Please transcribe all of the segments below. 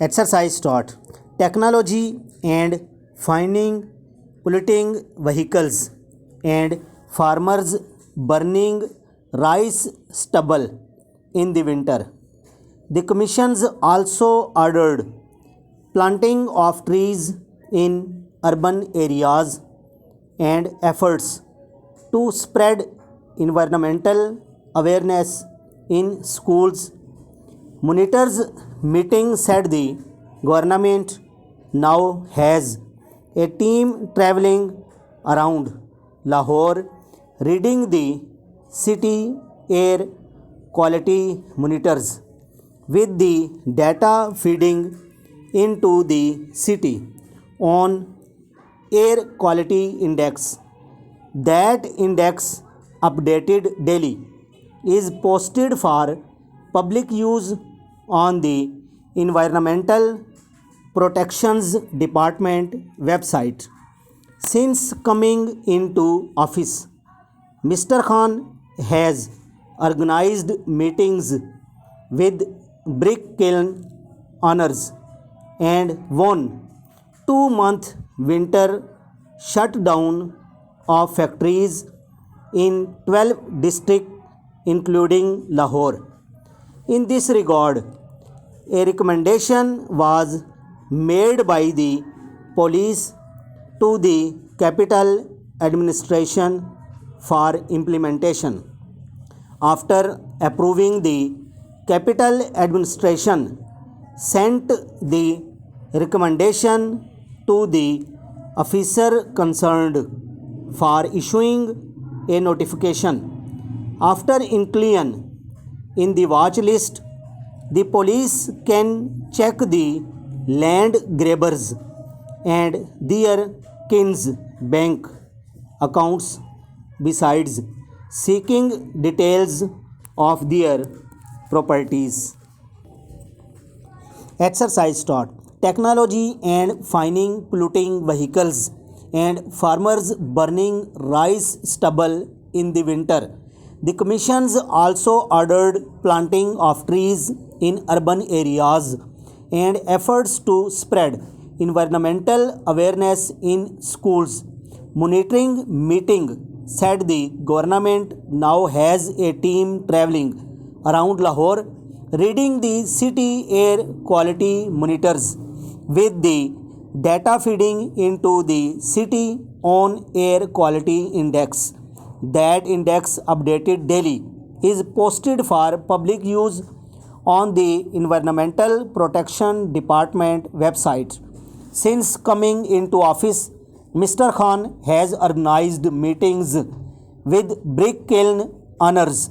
Exercise start. Technology and finding polluting vehicles and farmers burning rice stubble in the winter. The commissions also ordered planting of trees in urban areas and efforts to spread environmental awareness in schools. Monitors meeting said the government now has a team traveling around Lahore reading the city air quality monitors with the data feeding into the city on air quality index. That index updated daily is posted for public use on the Environmental Protections Department website. Since coming into office, Mr. Khan has organized meetings with brick kiln owners and won 2-month winter shutdown of factories in 12 districts including Lahore. In this regard, a recommendation was made by the police to the capital administration for implementation. After approving, the capital administration sent the recommendation to the officer concerned for issuing a notification. After inclusion in the watch list, the police can check the land grabbers and their kin's bank accounts besides seeking details of their properties. Exercise start. Technology and finding polluting vehicles and farmers burning rice stubble in the winter. The commissions also ordered planting of trees in urban areas and efforts to spread environmental awareness in schools. Monitoring meeting said the government now has a team traveling around Lahore reading the city air quality monitors with the data feeding into the city on air quality index. That index updated daily is posted for public use on the Environmental Protection Department website. Since coming into office, Mr. Khan has organized meetings with brick kiln owners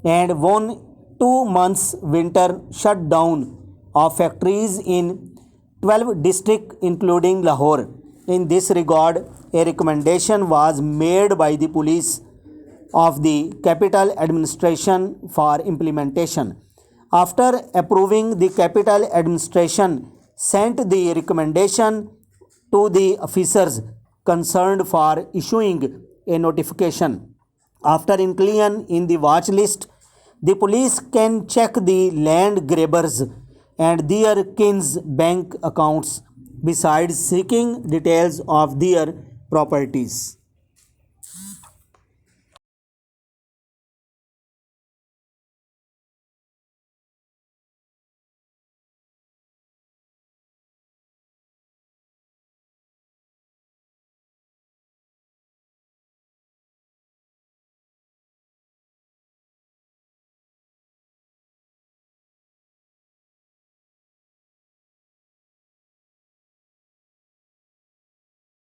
and won 2 months winter shutdown of factories in 12 districts including Lahore. In this regard, a recommendation was made by the police of the capital administration for implementation. After approving, the capital administration sent the recommendation to the officers concerned for issuing a notification. After inclusion in the watch list, the police can check the land grabbers and their kin's bank accounts besides seeking details of their properties.